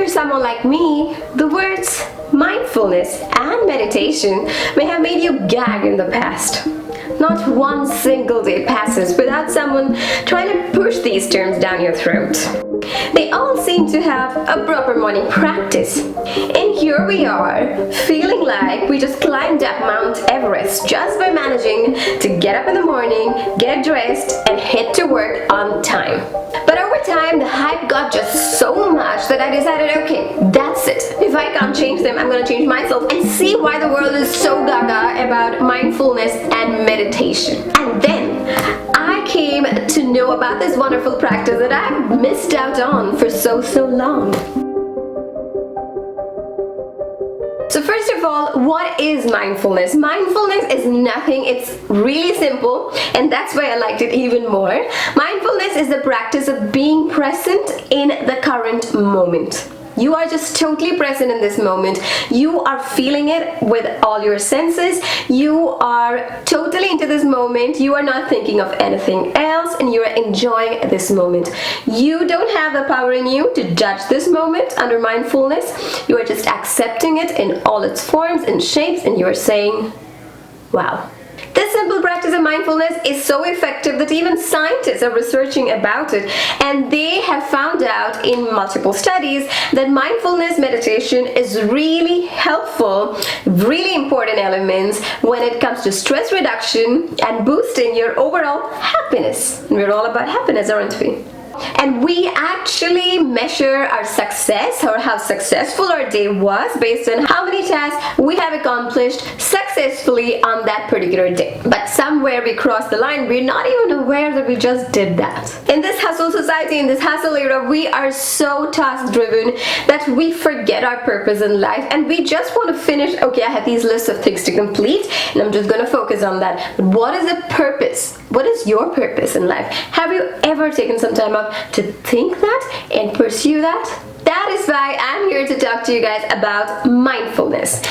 someone like me, the words mindfulness and meditation may have made you gag in the past. Not one single day passes without someone trying to push these terms down your throat. They all seem to have a proper morning practice. And here we are, feeling like we just climbed up Mount Everest just by managing to get up in the morning, get dressed, and head to work on time. But over time, the hype got just so much that I decided, okay, that's it. If I can't change them, I'm gonna change myself and see why the world is so gaga about mindfulness and meditation. And then I came to know about this wonderful practice that I've missed out on for so long. So first of all, what is mindfulness? Mindfulness is nothing, it's really simple, and that's why I liked it even more. Mindfulness is the practice of being present in the current moment. You are just totally present in this moment. You are feeling it with all your senses. You are totally into this moment. You are not thinking of anything else, and you are enjoying this moment. You don't have the power in you to judge this moment under mindfulness. You are just accepting it in all its forms and shapes, and you are saying, wow. This simple practice of mindfulness is so effective that even scientists are researching about it, and they have found out in multiple studies that mindfulness meditation is really helpful, really important elements when it comes to stress reduction and boosting your overall happiness. We're all about happiness, aren't we? And we actually measure our success or how successful our day was based on how many tasks we have accomplished successfully on that particular day. But somewhere we cross the line, we're not even aware that we just did that. In this hustle society, in this hustle era, we are so task driven that we forget our purpose in life, and we just want to finish, okay, I have these lists of things to complete and I'm just going to focus on that. But what is the purpose? What is your purpose in life? Have you ever taken some time out to think that and pursue that? That is why I'm here to talk to you guys about mindfulness.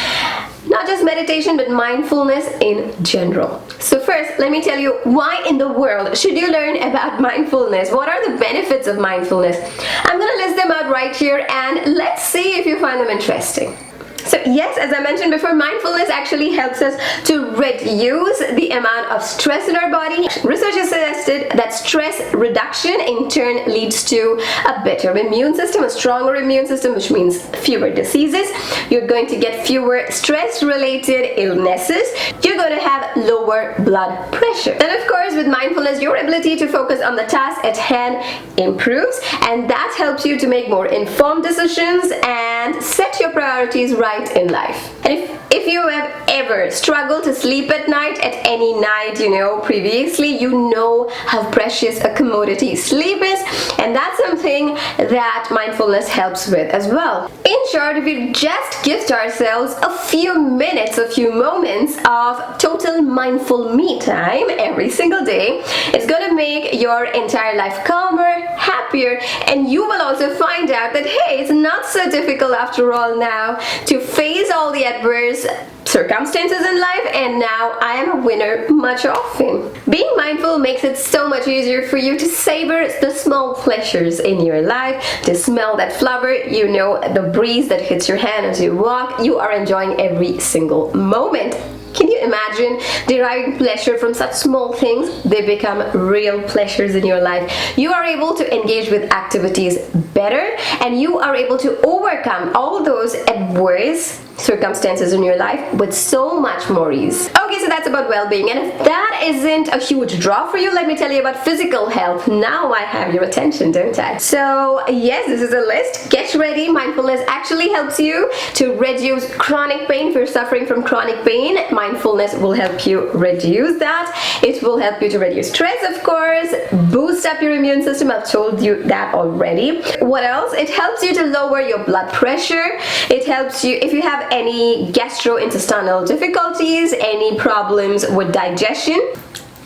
Not just meditation, but mindfulness in general. So first, let me tell you, why in the world should you learn about mindfulness? What are the benefits of mindfulness? I'm gonna list them out right here, and let's see if you find them interesting. So yes, as I mentioned before, mindfulness actually helps us to reduce the amount of stress in our body. Research has suggested that stress reduction in turn leads to a better immune system, a stronger immune system, which means fewer diseases. You're going to get fewer stress-related illnesses. You're going to have lower blood pressure. And of course, with mindfulness, your ability to focus on the task at hand improves, and that helps you to make more informed decisions and set your priorities right in life. And if you have ever struggled to sleep at night, at any night, previously, you know how precious a commodity sleep is, and that's something that mindfulness helps with as well. In short, if we just gift ourselves a few minutes, a few moments of total mindful me time every single day, it's gonna make your entire life calmer, happier, and you will also find out that, hey, it's not so difficult after all now to face all the adverse circumstances in life, and now I am a winner much often. Being mindful makes it so much easier for you to savor the small pleasures in your life, to smell that flower, the breeze that hits your hand as you walk. You are enjoying every single moment. Can you imagine deriving pleasure from such small things? They become real pleasures in your life. You are able to engage with activities better, and you are able to overcome all those adverse circumstances in your life with so much more ease. Okay, so that's about well-being, and if that isn't a huge draw for you, let me tell you about physical health. Now I have your attention, don't I? So yes, this is a list. Get ready. Mindfulness actually helps you to reduce chronic pain. If you're suffering from chronic pain, mindfulness will help you reduce that. It will help you to reduce stress, of course, boost up your immune system. I've told you that already. What else? It helps you to lower your blood pressure. It helps you if you have any gastrointestinal difficulties, any problems with digestion.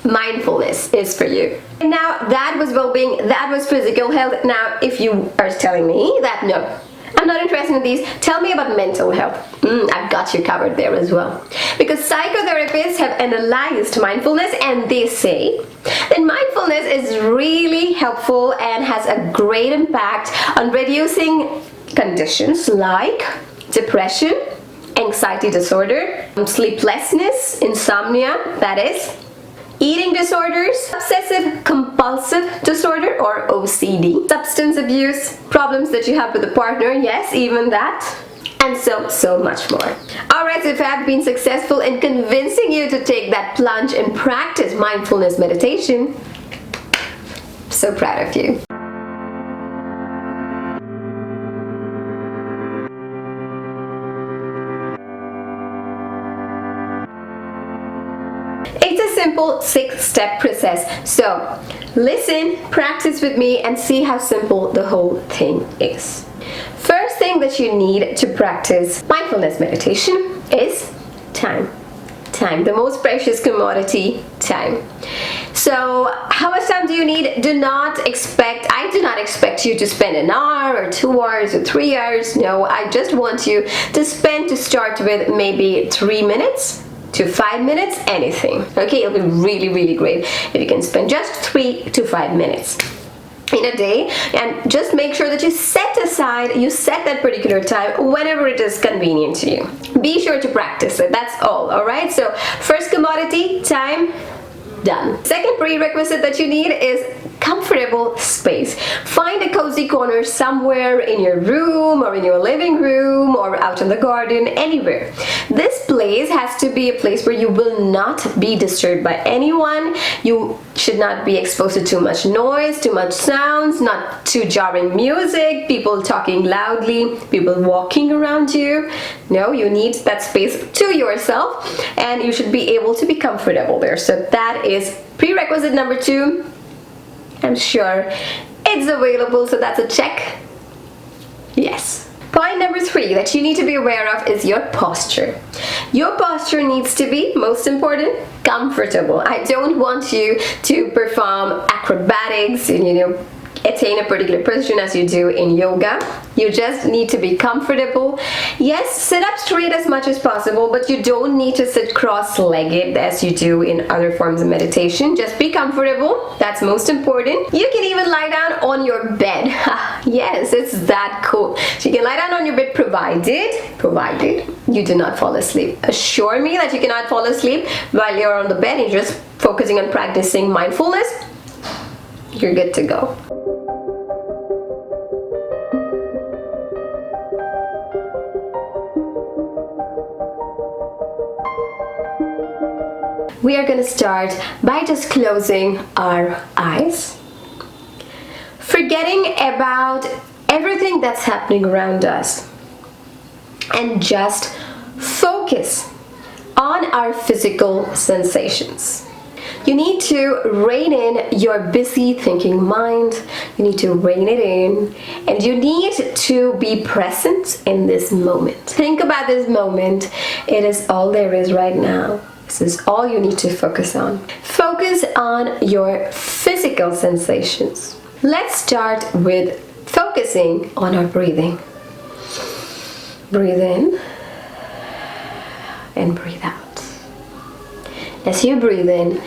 Mindfulness is for you. And now that was well-being, that was physical health. Now if you are telling me that no, I'm not interested in these, tell me about mental health. I've got you covered there as well. Because psychotherapists have analyzed mindfulness, and they say that mindfulness is really helpful and has a great impact on reducing conditions like depression, anxiety disorder, sleeplessness, insomnia, that is, eating disorders, obsessive compulsive disorder or OCD, substance abuse, problems that you have with a partner, yes, even that, and so much more. Alright, so if I have been successful in convincing you to take that plunge and practice mindfulness meditation, I'm so proud of you. It's a simple 6-step process. So listen, practice with me, and see how simple the whole thing is. First thing that you need to practice mindfulness meditation is time. Time, the most precious commodity, time. So how much time do you need? I do not expect you to spend an hour or 2 hours or 3 hours. No, I just want you to start with maybe 3 minutes to 5 minutes, anything. Okay, it'll be really great if you can spend just 3 to 5 minutes in a day, and just make sure that you set that particular time whenever it is convenient to you. Be sure to practice it, that's all right? So first commodity, time, done. Second prerequisite that you need is comfortable space. Find a cozy corner somewhere in your room or in your living room or out in the garden, anywhere. This place has to be a place where you will not be disturbed by anyone. You should not be exposed to too much noise, too much sounds, not too jarring music, people talking loudly, people walking around you. No, you need that space to yourself, and you should be able to be comfortable there. So that is prerequisite number 2. I'm sure it's available, so that's a check. Yes. Point number 3 that you need to be aware of is your posture. Your posture needs to be, most important, comfortable. I don't want you to perform acrobatics and attain a particular position as you do in yoga. You just need to be comfortable. Yes, sit up straight as much as possible, but you don't need to sit cross-legged as you do in other forms of meditation. Just be comfortable. That's most important. You can even lie down on your bed. Yes, it's that cool. So you can lie down on your bed provided you do not fall asleep. Assure me that you cannot fall asleep while you're on the bed and you're just focusing on practicing mindfulness. You're good to go. We are going to start by just closing our eyes, forgetting about everything that's happening around us, and just focus on our physical sensations. You need to rein in your busy thinking mind. You need to rein it in, and you need to be present in this moment. Think about this moment. It is all there is right now. This is all you need to focus on. Focus on your physical sensations. Let's start with focusing on our breathing. Breathe in and breathe out. As you breathe in,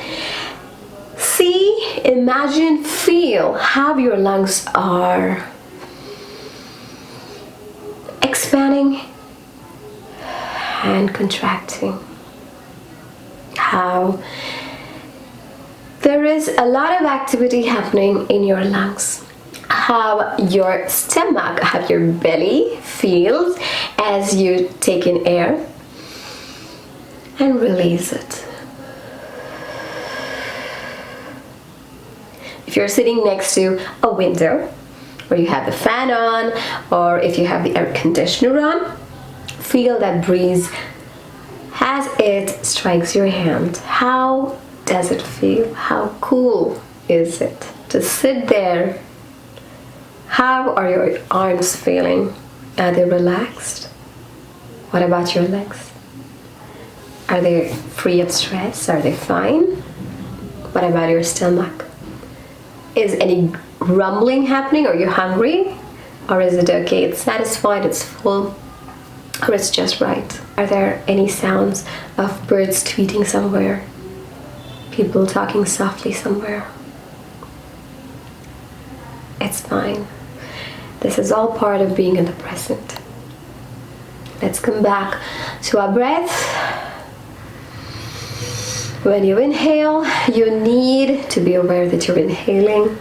see, imagine, feel how your lungs are expanding and contracting. How there is a lot of activity happening in your lungs. How your stomach, how your belly feels as you take in air and release it. If you're sitting next to a window, or you have the fan on, or if you have the air conditioner on, feel that breeze as it strikes your hand. How does it feel? How cool is it to sit there? How are your arms feeling? Are they relaxed? What about your legs? Are they free of stress? Are they fine? What about your stomach? Is any rumbling happening? Are you hungry? Or is it okay? It's satisfied, it's full, or it's just right? Are there any sounds of birds tweeting somewhere? People talking softly somewhere? It's fine. This is all part of being in the present. Let's come back to our breath. When you inhale, you need to be aware that you're inhaling.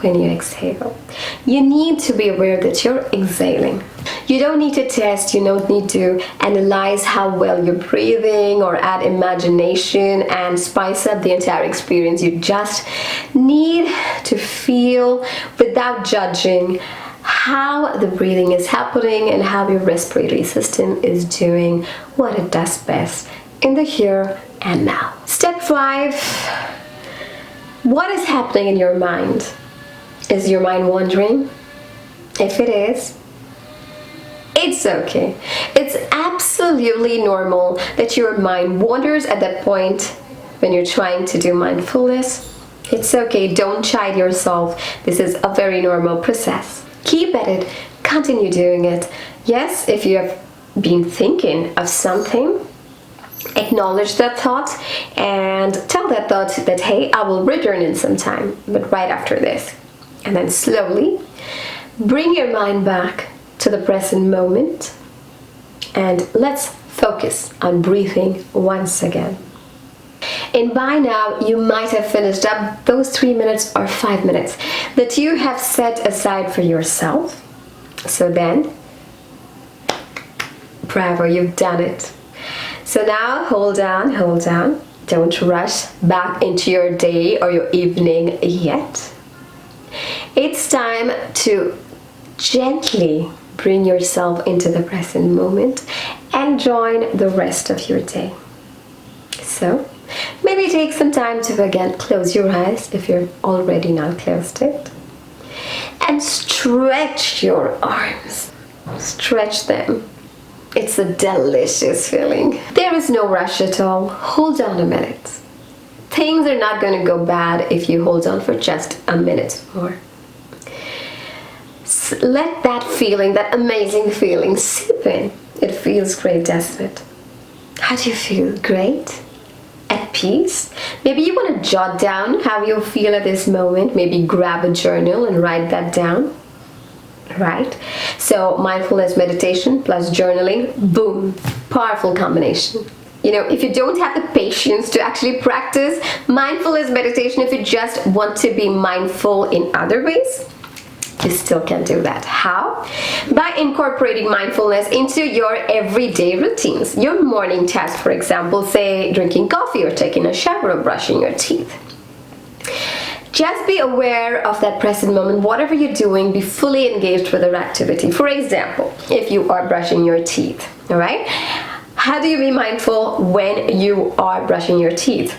When you exhale, you need to be aware that you're exhaling. You don't need to test, you don't need to analyze how well you're breathing or add imagination and spice up the entire experience. You just need to feel without judging how the breathing is happening and how your respiratory system is doing what it does best in the here and now. Step 5. What is happening in your mind? Is your mind wandering? If it is, it's okay. It's absolutely normal that your mind wanders at that point when you're trying to do mindfulness. It's okay, don't chide yourself. This is a very normal process. Keep at it, continue doing it. Yes, if you have been thinking of something, acknowledge that thought and tell that thought that, hey, I will return in some time, but right after this. And then slowly bring your mind back to the present moment and let's focus on breathing once again. And by now you might have finished up those 3 minutes or 5 minutes that you have set aside for yourself. So then, bravo, you've done it. So now hold on. Don't rush back into your day or your evening yet. It's time to gently bring yourself into the present moment and join the rest of your day. So maybe take some time to again close your eyes if you're already not closed it. And stretch your arms. Stretch them. It's a delicious feeling. There is no rush at all. Hold on a minute. Things are not going to go bad if you hold on for just a minute more. Let that feeling, that amazing feeling, seep in. It feels great, doesn't it? How do you feel? Great? At peace? Maybe you want to jot down how you feel at this moment. Maybe grab a journal and write that down. Right? So mindfulness meditation plus journaling, boom, powerful combination. You know, if you don't have the patience to actually practice mindfulness meditation, if you just want to be mindful in other ways, you still can do that. How? By incorporating mindfulness into your everyday routines. Your morning task, for example, say drinking coffee or taking a shower or brushing your teeth. Just be aware of that present moment. Whatever you're doing, be fully engaged with your activity. For example, if you are brushing your teeth, all right? How do you be mindful when you are brushing your teeth?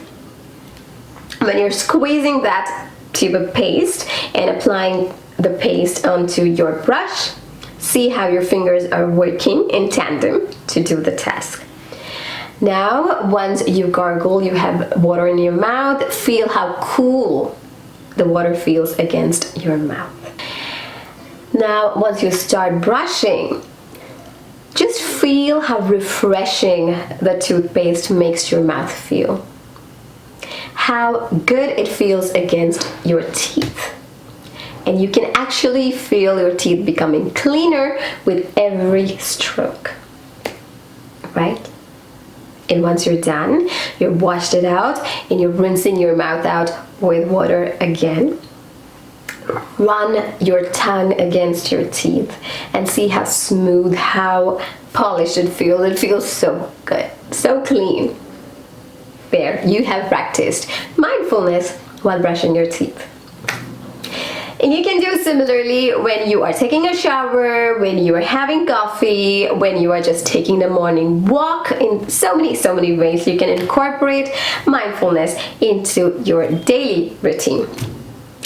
When you're squeezing that tube of paste and applying the paste onto your brush, see how your fingers are working in tandem to do the task. Now, once you gargle, you have water in your mouth, feel how cool the water feels against your mouth. Now, once you start brushing, just feel how refreshing the toothpaste makes your mouth feel. How good it feels against your teeth. And you can actually feel your teeth becoming cleaner with every stroke. Right? And once you're done, you've washed it out and you're rinsing your mouth out with water again. Run your tongue against your teeth and see how smooth, how polished it feels. It feels so good, so clean. There, you have practiced mindfulness while brushing your teeth. And you can do similarly when you are taking a shower, when you are having coffee, when you are just taking the morning walk. In so many ways you can incorporate mindfulness into your daily routine.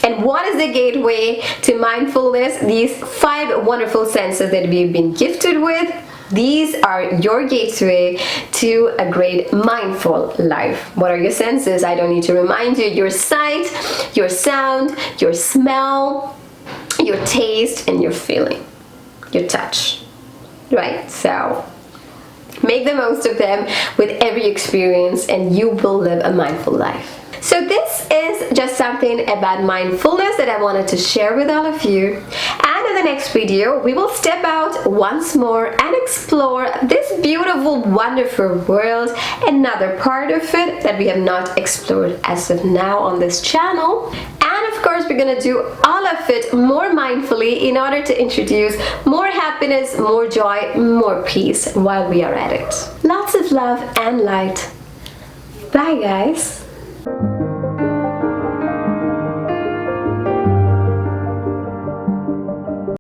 And what is the gateway to mindfulness? These 5 wonderful senses that we've been gifted with. These are your gateway to a great mindful life. What are your senses? I don't need to remind you. Your sight, your sound, your smell, your taste, and your feeling. Your touch. Right? So make the most of them with every experience and you will live a mindful life. So this is just something about mindfulness that I wanted to share with all of you. And in the next video, we will step out once more and explore this beautiful, wonderful world, another part of it that we have not explored as of now on this channel. And of course, we're gonna do all of it more mindfully in order to introduce more happiness, more joy, more peace while we are at it. Lots of love and light. Bye, guys.